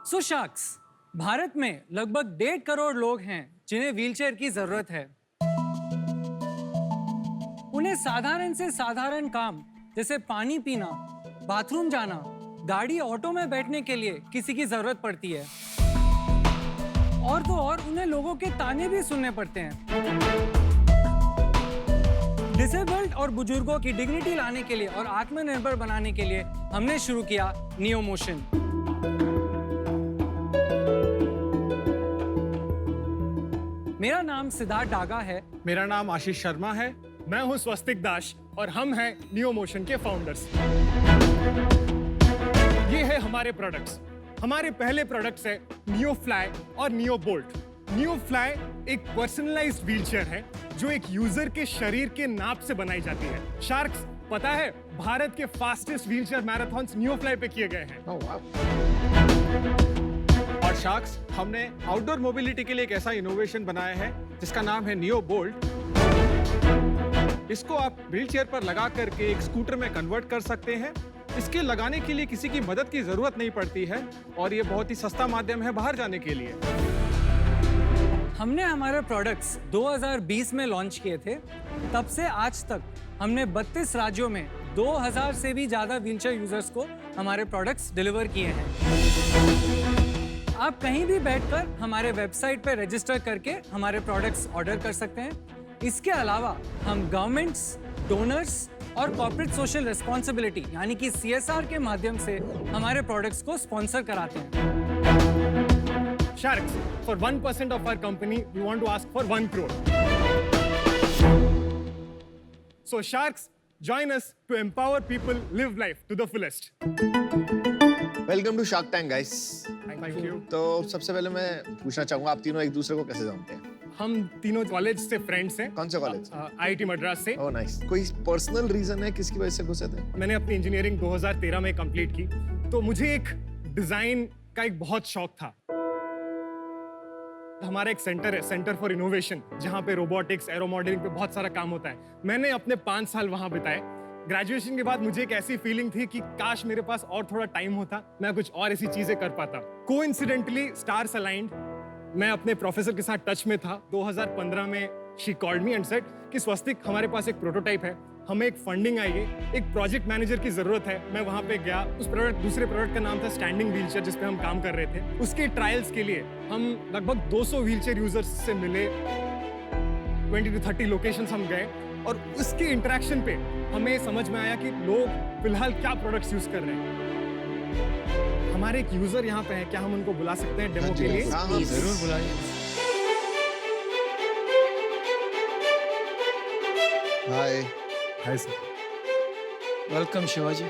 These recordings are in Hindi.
सो शार्क्स, भारत में लगभग 1.5 करोड़ लोग हैं जिन्हें व्हीलचेयर की जरूरत है। उन्हें साधारण से साधारण काम जैसे पानी पीना, बाथरूम जाना, गाड़ी ऑटो में बैठने के लिए किसी की जरूरत पड़ती है। और तो और उन्हें लोगों के ताने भी सुनने पड़ते हैं। डिसेबल्ड और बुजुर्गों की डिग्निटी लाने के लिए और आत्मनिर्भर बनाने के लिए हमने शुरू किया नियो मोशन। मेरा नाम सिद्धार्थ डागा है। मेरा नाम आशीष शर्मा है। मैं हूं स्वस्तिक दास और हम हैं नियो मोशन के फाउंडर्स। ये है हमारे प्रोडक्ट्स। हमारे पहले प्रोडक्ट्स है नियो फ्लाई और नियो बोल्ट। नियो फ्लाई एक पर्सनलाइज्ड व्हीलचेयर है जो एक यूजर के शरीर के नाप से बनाई जाती है। शार्क्स, पता है भारत के fastest wheelchair marathons neo fly पे किए गए हैं। और शार्क्स, हमने आउटडोर मोबिलिटी के लिए एक ऐसा इनोवेशन बनाया है जिसका नाम है नियो बोल्ट। इसको आप व्हीलचेयर पर लगा करके एक स्कूटर में कन्वर्ट कर सकते हैं। इसके लगाने के लिए किसी की मदद की जरूरत नहीं पड़ती है और ये बहुत ही सस्ता माध्यम है बाहर जाने के लिए। हमने हमारे प्रोडक्ट्स 2020 में लॉन्च किए थे। तब से आज तक हमने 32 राज्यों में 2000 से भी ज्यादा व्हीलचेयर यूजर्स को हमारे प्रोडक्ट्स डिलीवर किए हैं। आप कहीं भी बैठकर हमारे वेबसाइट पर रजिस्टर करके हमारे प्रोडक्ट्स ऑर्डर कर सकते हैं। इसके अलावा हम गवर्नमेंट्स, डोनर्स और कॉर्पोरेट सोशल रिस्पॉन्सिबिलिटी यानी कि CSR के माध्यम से हमारे प्रोडक्ट्स को स्पॉन्सर कराते हैं। Sharks, for 1% of our company, we want to ask for 1 crore. So Sharks, join us to empower people live life to the fullest. Welcome to Shark Tank guys. Thank you. तो सबसे पहले मैं पूछना चाहूंगा, आप तीनों एक दूसरे को कैसे जानते हैं? हम तीनों कॉलेज से फ्रेंड्स हैं। कौन से कॉलेज? IIT मद्रास से। Oh nice. कोई पर्सनल रीजन है किसकी वजह से घुसे थे? मैंने अपनी इंजीनियरिंग 2013 में कंप्लीट की, तो मुझे एक डिजाइन का एक बहुत शौक था। हमारा एक सेंटर है, सेंटर फॉर इनोवेशन, जहाँ पे रोबोटिक्स, एरो मॉडलिंग पे बहुत सारा काम होता है। मैंने अपने 5 साल वहाँ बिताए। ग्रेजुएशन के बाद मुझे एक ऐसी फीलिंग थी कि काश मेरे पास और थोड़ा टाइम होता, मैं कुछ और ऐसी चीजें कर पाता। कोइंसिडेंटली स्टार्स अलाइंड, मैं अपने प्रोफेसर के साथ टच में था। 2015 में she called me and said कि स्वस्तिक, हमारे पास एक प्रोटोटाइप है, हमें एक फंडिंग आई है, एक प्रोजेक्ट मैनेजर की जरूरत है। मैं वहां पे गया। उस दूसरे प्रोडक्ट का नाम था स्टैंडिंग व्हीलचेयर, जिस पे हम काम कर रहे थे। उसके ट्रायल्स के लिए हम लगभग 200 व्हीलचेयर यूजर्स से मिले। 20 to 30 लोकेशंस हम गए और उसके इंटरेक्शन पे हमें समझ में आया कि लोग फिलहाल क्या प्रोडक्ट्स यूज कर रहे हैं। हमारे एक यूजर यहाँ पे है, क्या हम उनको बुला सकते हैं डेमो के लिए? हाँ, जरूर बुलाइए। Hi. Hi sir. Welcome Shivaji.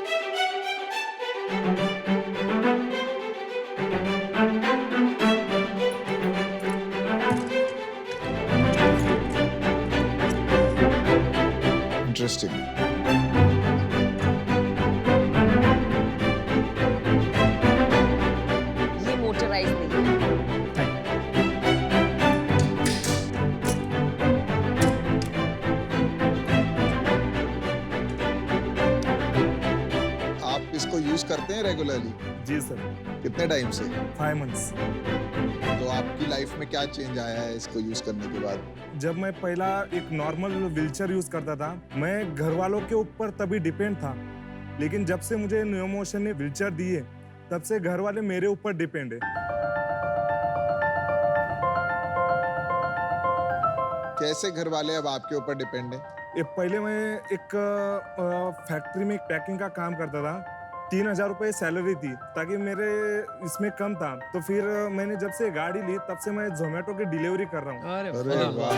Interesting. ये मोटराइज नहीं है। आप इसको यूज करते हैं रेगुलरली? जी सर। कितने टाइम से? 5 months। तो आपकी लाइफ में क्या चेंज आया है इसको यूज करने के बाद? जब मैं पहला एक नॉर्मल व्हीलचेयर यूज करता था, मैं घर वालों के ऊपर तभी डिपेंड था। लेकिन जब से मुझे नियो मोशन ने व्हीलचेयर दी है, तब से घर वाले मेरे ऊपर डिपेंड है। कैसे घर वाले अब आपके ऊपर डिपेंड है? ये पहले मैं एक फैक्ट्री में एक पैकिंग का काम करता था। 3000 रुपये सैलरी थी, ताकि मेरे इसमें कम था। तो फिर मैंने जब से गाड़ी ली, तब से मैं जोमेटो की डिलीवरी कर रहा हूँ। अरे वाह।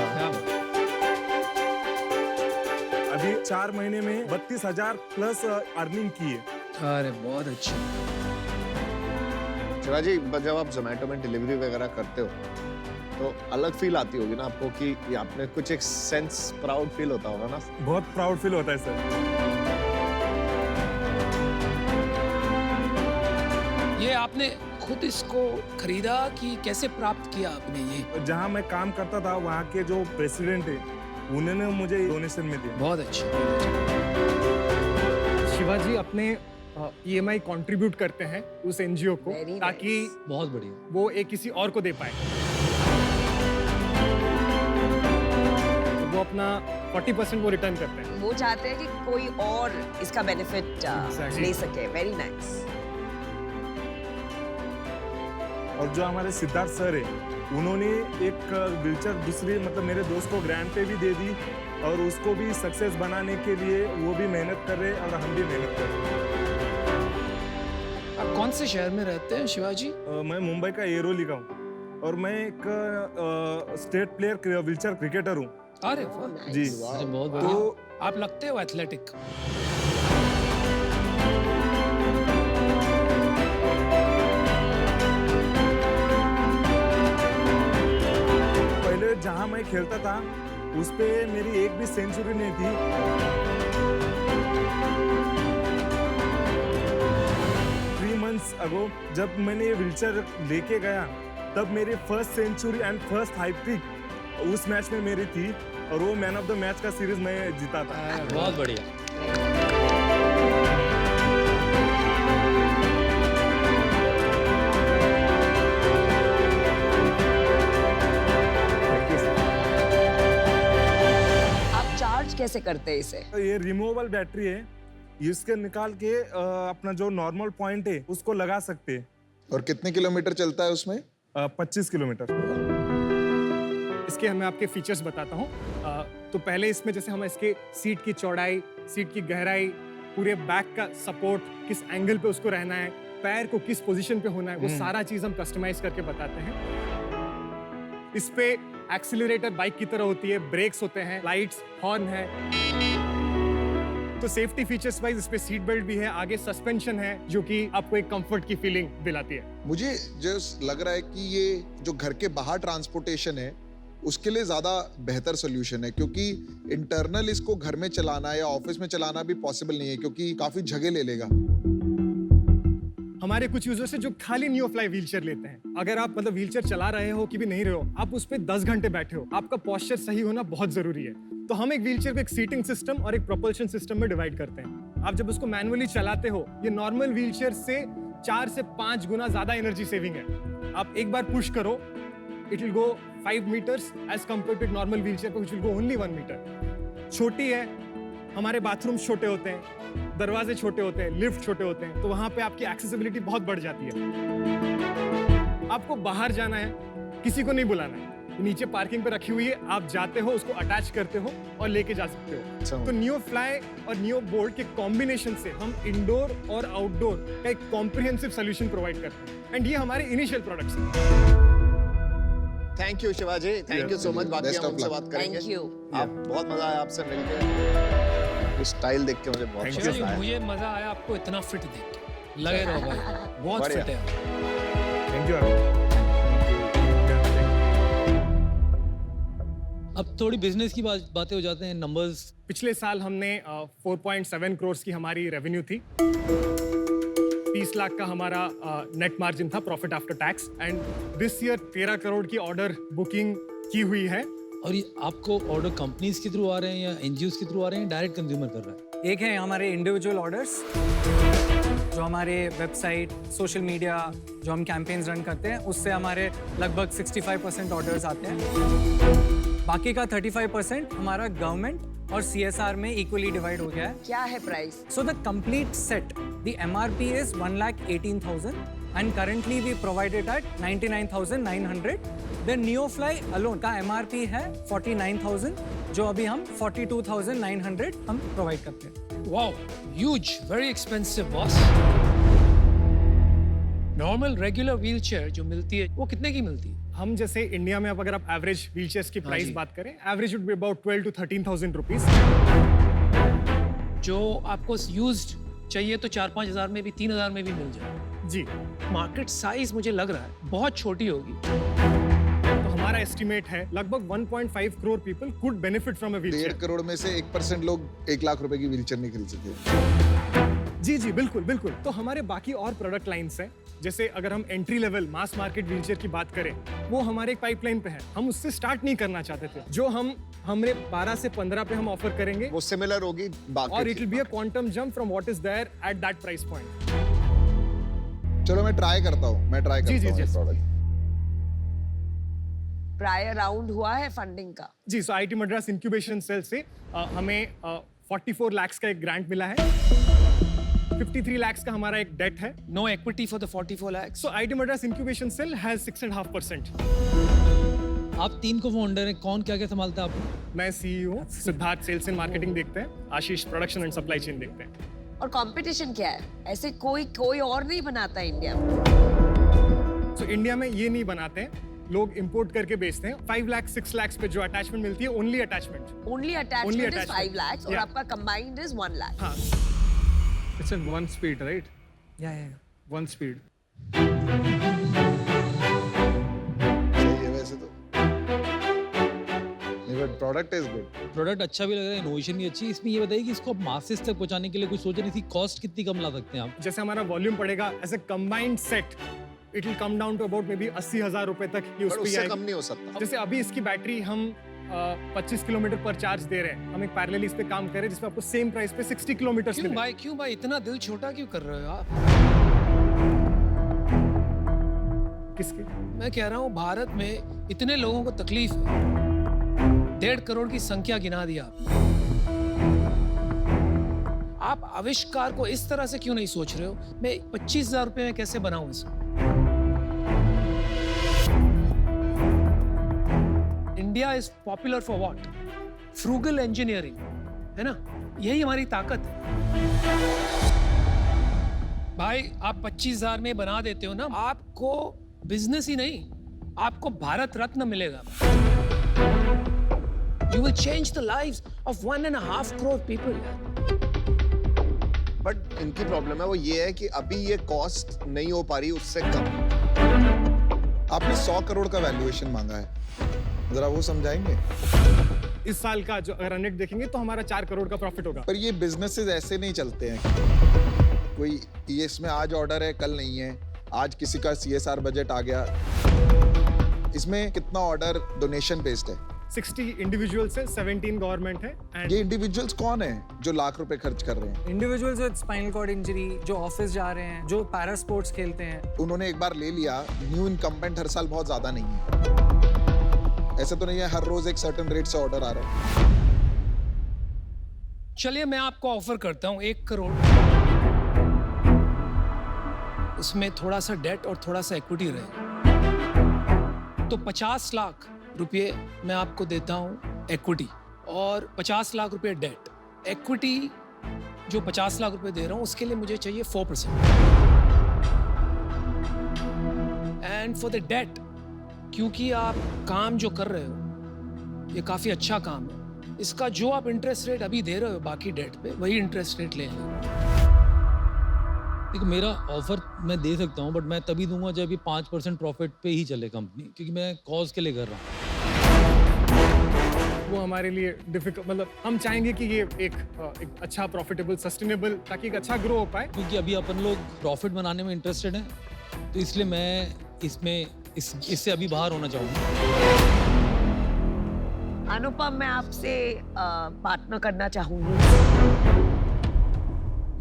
अभी 4 महीने में 32,000 प्लस अर्निंग की है। अरे बहुत अच्छा। शिवाजी, जब आप जोमेटो में डिलीवरी वगैरह करते हो तो अलग फील आती होगी ना आपको कि ये आपने कुछ एक सेंस, प्राउड फील होता होगा ना? बहुत प्राउड फील होता है सर। ये आपने खुद इसको खरीदा कि कैसे प्राप्त किया आपने ये? जहाँ मैं काम करता था, वहाँ के जो प्रेसिडेंट है, उन्होंने मुझे डोनेशन में दिया। बहुत अच्छा। शिवाजी अपने EMI कंट्रीब्यूट करते हैं उस NGO को Very ताकि बहुत बढ़िया। वो एक किसी और को दे पाए। वो अपना 40% वो रिटर्न करते हैं। वो चाहते हैं कि कोई और इसका बेनिफिट Exactly. ले सके। Very nice. और जो हमारे सिद्धार्थ सर है उन्होंने एक व्हीलचेयर दूसरी मतलब मेरे दोस्त को ग्रांट पे भी दे दी और उसको भी सक्सेस बनाने के लिए वो भी मेहनत कर रहे हैं और हम भी मेहनत कर रहे हैं। आप कौन से शहर में रहते हैं शिवाजी? मैं मुंबई का एरोली का हूँ और मैं एक स्टेट प्लेयर व्हीलचेयर क्रिकेटर हूँ। अरे वाह, जी बहुत तो आप लगते हो एथलेटिक। पहले जहाँ मैं खेलता था उस पे मेरी एक भी सेंचुरी नहीं थी। थ्री मंथ्स अगो जब मैंने ये व्हीलचेयर लेके गया तब मेरी फर्स्ट सेंचुरी एंड फर्स्ट हाइट्रिक उस मैच में मेरी थी और वो मैन ऑफ द मैच का सीरीज मैं जीता था। बहुत बढ़िया। आप चार्ज कैसे करते हैं इसे? ये रिमूवेबल बैटरी है, इसके निकाल के अपना जो नॉर्मल पॉइंट है उसको लगा सकते हैं। और कितने किलोमीटर चलता है उसमें? 25 किलोमीटर। इसके मैं आपके फीचर्स बताता हूँ। तो पहले इसमें जैसे हम इसके सीट की चौड़ाई, सीट की गहराई, पूरे बैक का सपोर्ट, किस एंगल पे उसको रहना है, पैर को किस पोजीशन पे होना है, वो सारा चीज हम कस्टमाइज करके बताते हैं। इस पे एक्सीलरेटर बाइक की तरह होती है, ब्रेक्स होते हैं, लाइट्स, हॉर्न है। तो सेफ्टी फीचर्स वाइज इस पे सीट बेल्ट भी है, आगे सस्पेंशन है जो कि आपको एक कंफर्ट की फीलिंग दिलाती है। मुझे जो लग रहा है कि ये जो घर के बाहर ट्रांसपोर्टेशन है उसके लिए ज्यादा बेहतर सोल्यूशन है, क्योंकि इंटरनल इसको घर में चलाना या ऑफिस में चलाना भी पॉसिबल नहीं है क्योंकि काफी जगह ले लेगा। हमारे कुछ यूजर्स हैं जो खाली नियोफ्लाई व्हीलचेयर लेते हैं। अगर आप मतलब व्हीलचेयर चला रहे हो कि भी नहीं रहे हो, आप उस पे 10 घंटे बैठे हो, आपका पोस्चर सही होना बहुत जरूरी है। तो हम एक व्हीलचेयर को एक सीटिंग सिस्टम और एक प्रोपल्शन सिस्टम में डिवाइड करते हैं। आप जब उसको मैनुअली चलाते हो, ये नॉर्मल व्हीलचेयर से 4 से 5 गुना ज्यादा एनर्जी सेविंग है। आप एक बार पुश करो, it will go 5 meters as compare to normal wheelchair which will go only 1 meter। छोटी है, हमारे बाथरूम छोटे होते हैं, दरवाजे छोटे होते हैं, लिफ्ट छोटे होते हैं, तो वहां पे आपकी एक्सेसिबिलिटी बहुत बढ़ जाती है। आपको बाहर जाना है, किसी को नहीं बुलाना है, नीचे पार्किंग पे रखी हुई है, आप जाते हो, उसको अटैच करते हो और लेके जा सकते हो। तो नियो फ्लाई और नियो बोल्ट के कॉम्बिनेशन से हम इंडोर और आउटडोर का एक कॉम्प्रिहेंसिव सोल्यूशन प्रोवाइड करते हैं। एंड ये हमारे इनिशियल प्रोडक्ट्स हैं। Thank you Shivaji, thank you so much. बाकी Best हम of उनसे luck. बात करेंगे। Thank you. आप बहुत मजा आया आपसे मिलके। स्टाइल देख के मुझे बहुत Thank you. पसंद शिवाजी आया। मुझे मजा आया आपको इतना फिट देख के। लगे रहो भाई, बहुत बढ़िया। फिट है आप। Thank you. अब थोड़ी बिजनेस की बातें हो जाते हैं, नंबर्स। पिछले साल हमने 4.7 करोड़ की हमारी रेवेन्यू थी। 30 लाख का हमारा नेट मार्जिन था, profit after tax. And this year 13 crore की ऑर्डर बुकिंग की हुई है। और ये आपको ऑर्डर कंपनीज के थ्रू आ रहे हैं या एनजीओ के थ्रू आ रहे हैं, डायरेक्ट कंज्यूमर कर रहा है? एक है हमारे इंडिविजुअल ऑर्डर्स जो हमारे वेबसाइट, सोशल मीडिया, जो हम कैंपेन्स रन करते हैं, उससे हमारे लगभग 65% ऑर्डर्स आते हैं। बाकी का 35% हमारा गवर्नमेंट और CSR में इक्वली डिवाइड हो गया है। क्या है price? So the complete set, the MRP is 1,18,000 and currently we provide it at 99,900. The NeoFly alone का MRP है 49,000, जो अभी हम 42,900 हम प्रोवाइड करते हैं। Wow, huge, very expensive boss. Normal regular wheelchair जो मिलती है वो कितने की मिलती है? हम जैसे इंडिया में अब अगर आप एवरेज व्हीलचेयर्स की प्राइस जी। बात करें, average would be about 12 to 13,000 rupees. जो आपको यूज्ड चाहिए तो 4-5 हज़ार में भी, 3 हज़ार में भी मिल जाए। जी, मार्केट साइज मुझे लग रहा है बहुत छोटी होगी। तो हमारा एस्टिमेट है लगभग 1.5 crore people could benefit from a 1.5 wheelchair. Crore में से 1% लोग 1 लाख रुपए की व्हीलचेयर नहीं खरीद सकते। जी जी, बिल्कुल बिल्कुल। तो हमारे बाकी और प्रोडक्ट लाइंस हैं। जैसे अगर हम entry level mass market wheelchair की बात करें, वो हमारे एक पाइपलाइन पे है, हम उससे स्टार्ट नहीं करना चाहते थे। जो हमने 12 से 15 पे हम ऑफर करेंगे, वो सिमिलर होगी बाकी, और it will be a quantum jump from what is there at that price point. चलो मैं ट्राई करता हूँ, जी। प्रोडक्ट। प्रायर राउंड हुआ है फंडिंग का? जी, सो आईटी मद्रास इंक्यूबेशन सेल से हमें 44 लाख का एक ग्रांट मिला है, 53 लाख का हमारा एक डेट है। No equity for the 44 lakhs. So IT Madras incubation cell has 6.5%। आप 3 को फाउंडर हैं, कौन क्या क्या संभालता है आपको? मैं सीईओ हूँ, सिद्धार्थ सेल्स एंड मार्केटिंग देखते हैं, आशीष प्रोडक्शन एंड सप्लाई चेन देखते हैं। और कंपटीशन क्या है? ऐसे कोई और नहीं बनाता इंडिया में। सो इंडिया में ये नहीं बनाते हैं, लोग इंपोर्ट करके बेचते हैं। 5 लाख 6 लाख पे जो अटैचमेंट मिलती है, only attachment. Only attachment is attachment. 5 lakhs और Yeah. आपका कंबाइंड इज 1 lakh। हाँ, It's in one speed, right? Yeah. One speed. सही है वैसे तो, but product is good. Product अच्छा भी लग रहा है, इनोवेशन भी अच्छी है। इसमें ये बताइए कि इसको आप मासेस तक पहुंचाने के लिए कुछ सोच रही थी, कॉस्ट कितनी कम ला सकते हैं आप? जैसे हमारा वॉल्यूम पड़ेगा as a combined set, it will come down to about maybe 80,000 रुपए तक ही उस पर पे उससे आएगी। कम नहीं हो सकता। जैसे अभी इसकी बैटरी हम 25 किलोमीटर पर चार्ज दे रहे हैं, हम एक पैरेलली इस पे काम कर रहे हैं जिसमें आपको सेम प्राइस पे 60 किलोमीटर क्यों भाई इतना दिल छोटा क्यों कर रहे हो आप? किसके? मैं कह रहा हूँ भारत में इतने लोगों को तकलीफ है, 1.5 करोड़ की संख्या गिना दी आप आविष्कार को इस तरह से क्यों नहीं सोच रहे हो? मैं 25,000 रुपए में कैसे बनाऊं इसको? India is popular for what? Frugal engineering, है ना? यही हमारी ताकत है। भाई आप 25,000 में बना देते हो ना, आपको बिजनेस ही नहीं, आपको भारत रत्न मिलेगा। You will change the lives of 1.5 crore people. But इनकी प्रॉब्लम है वो ये है कि अभी ये कॉस्ट नहीं हो पा रही उससे कम। आपने 100 करोड़ का वैल्यूएशन मांगा है, जरा वो समझाएंगे? इस साल का जो रन रेट देखेंगे तो हमारा 4 करोड़ का प्रॉफिट होगा। पर ये बिजनेसेस ऐसे नहीं चलते हैं। कोई ये इसमें आज ऑर्डर है कल नहीं है, आज किसी का CSR बजट आ गया। इसमें कितना ऑर्डर डोनेशन बेस्ड है? 60 इंडिविजुअल्स है, 17 गवर्नमेंट है। एंड ये इंडिविजुअल्स कौन है जो लाख रुपए खर्च कर रहे हैं? Individuals with spinal cord injury, जो ऑफिस जा रहे हैं, जो पैरा स्पोर्ट्स खेलते हैं। उन्होंने एक बार ले लिया, न्यू इनकम्बेंट हर साल बहुत ज्यादा नहीं है। ऐसा तो नहीं है हर रोज एक सर्टेन रेट से ऑर्डर आ रहा है। चलिए मैं आपको ऑफर करता हूं 1 करोड़, उसमें थोड़ा सा डेट और थोड़ा सा इक्विटी रहे, तो 50 लाख रुपये मैं आपको देता हूं इक्विटी और 50 लाख रुपये डेट। इक्विटी जो 50 लाख रुपए दे रहा हूं उसके लिए मुझे चाहिए 4%, एंड फॉर द डेट, क्योंकि आप काम जो कर रहे हो ये काफी अच्छा काम है, इसका जो आप इंटरेस्ट रेट अभी दे रहे हो बाकी डेट पे, वही इंटरेस्ट रेट ले लें। देखो मेरा ऑफर मैं दे सकता हूँ, बट मैं तभी दूंगा जब ये 5% प्रॉफिट पे ही चले कंपनी, क्योंकि मैं कॉज के लिए कर रहा हूँ। वो हमारे लिए डिफिकल्ट, मतलब हम चाहेंगे कि ये एक अच्छा प्रॉफिटेबल सस्टेनेबल, ताकि एक अच्छा ग्रो हो पाए। क्योंकि अभी अपन लोग प्रॉफिट बनाने में इंटरेस्टेड हैं, तो इसलिए मैं इससे अभी बाहर होना चाहूँगा। अनुपम, मैं आपसे पार्टनर करना चाहूंगी।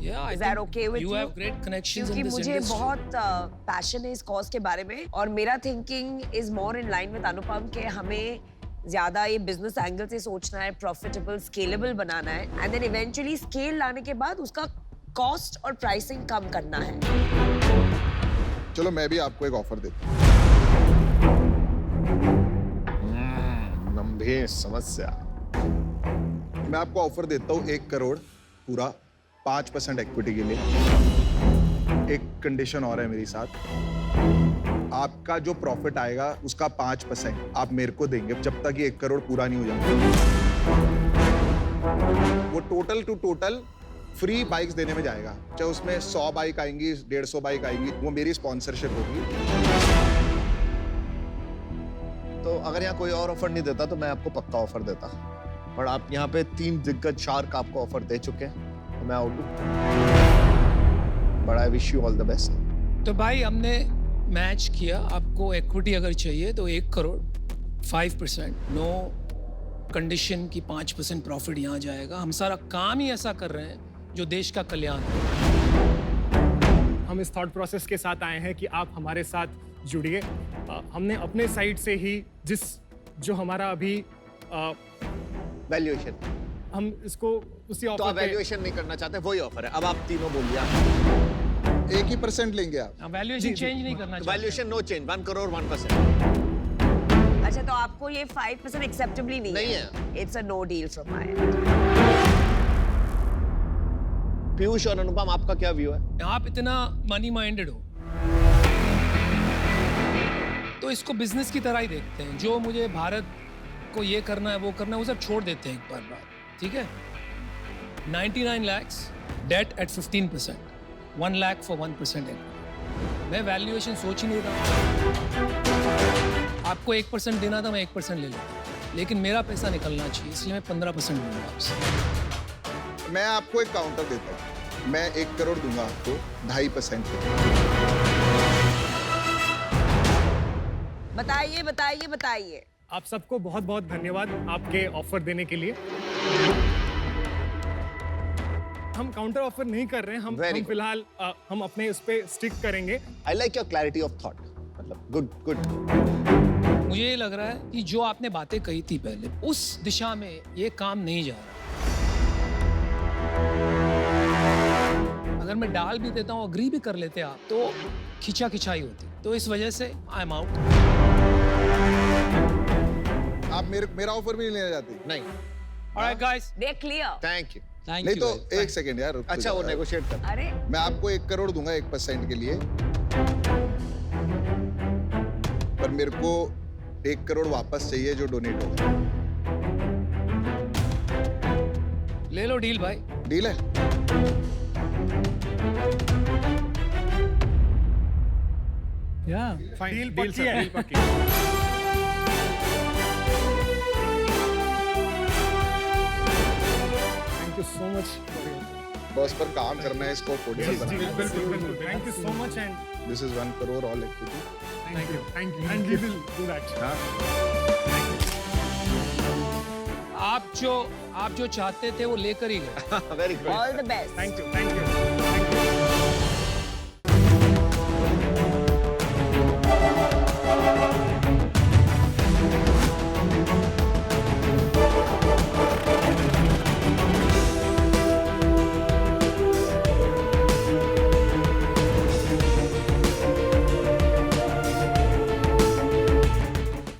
Yeah, I Is that think okay with you you? have great connections क्योंकि in this मुझे industry. बहुत पैशन है इस कॉज के बारे में, और मेरा thinking is more in line with Anupam के हमें ज्यादा ये बिजनेस एंगल से सोचना है, प्रॉफिटेबल स्केलेबल बनाना है, एंड देन इवेंचुअली स्केल लाने के बाद उसका कॉस्ट और प्राइसिंग कम करना है। चलो मैं भी आपको एक ऑफर देता हूँ। गंभीर समस्या। मैं आपको ऑफर देता हूँ 1 करोड़ पूरा 5% इक्विटी के लिए। एक कंडीशन और है मेरी साथ, आपका जो प्रॉफिट आएगा उसका 5% आप मेरे को देंगे जब तक ये 1 करोड़ पूरा नहीं हो जाता। वो total two total free bikes देने में जाएगा, चाहे उसमें 100 बाइक आएंगी, 150 बाइक आएंगी, वो मेरी स्पॉन्सरशिप होगी। तो अगर यहाँ कोई और ऑफर नहीं देता तो मैं आपको पक्का ऑफर देता, पर आप यहाँ पे 3 दिग्गज शार्क आपको ऑफर दे चुके हैं, तो मैं आउट हूँ। But I wish you all the best. तो भाई हमने मैच किया, आपको इक्विटी अगर चाहिए तो 1 करोड़ 5%, नो कंडीशन की 5% प्रॉफिट यहाँ जाएगा। हम सारा काम ही ऐसा कर रहे हैं जो देश का कल्याण है। हम इस थॉट प्रोसेस के साथ आए हैं कि आप हमारे साथ जुड़िए। हमने अपने साइड से ही जो हमारा अभी वैल्यूएशन, हम इसको उसी तो आप ऑफर पे वैल्यूएशन नहीं करना चाहते, वही ऑफर है। अब आप तीनों बोलिए। 1% लेंगे आप। वैल्यूएशन चेंज नहीं करना चाहते। Valuation no change, 1 crore 1%। अच्छा, तो आपको ये 5% एक्सेप्टेबली नहीं है? It's a no deal from my end. Piyush और अनुपम, आपका क्या व्यू है? आप इतना मनी माइंडेड हो तो इसको बिजनेस की तरह ही देखते हैं। जो मुझे भारत को ये करना है वो करना है, वो सब छोड़ देते हैं एक बार, ठीक है? 99 lakhs debt at 15%, 1 lakh for 1% equity। मैं वैल्यूएशन सोच ही नहीं रहा। आपको 1% देना था, मैं 1% ले लूँ, लेकिन मेरा पैसा निकलना चाहिए, इसलिए मैं 15% लूँगा आपसे। मैं आपको एक काउंटर देता हूँ, मैं 1 करोड़ दूंगा आपको 2.5%। बताइए बताइए बताइए। आप सबको बहुत बहुत धन्यवाद आपके ऑफर देने के लिए। हम काउंटर ऑफर नहीं कर रहे हैं, हम फिलहाल हम अपने उस पे स्टिक करेंगे। I like your clarity of thought, मतलब गुड। मुझे ये लग रहा है कि जो आपने बातें कही थी पहले, उस दिशा में ये काम नहीं जा रहा। अगर मैं डाल भी देता हूँ, अग्री भी कर लेते आप, तो खिंचाई होती। तो इस वजह से आई एम आउट। आप मेरा ऑफर भी नहीं लेना चाहते? नहीं। Alright guys, they are clear. Thank you. नहीं तो 1 सेकेंड यार, रुक तो अच्छा, वो जाओ। नेगोशिएट कर। अरे मैं आपको 1 करोड़ दूंगा 1% के लिए, पर मेरे को 1 करोड़ वापस चाहिए जो डोनेट होगा। ले लो डील भाई। डील है? डील पक्की है। Thank you so much. बस पर काम करना है, इसको अफोर्डेबल बनाना है। बिल्कुल। Thank you so much and this is 1 crore all equity. Thank you and we will do that. आप जो चाहते थे वो लेकर ही गए। Very good. All the best. Thank you.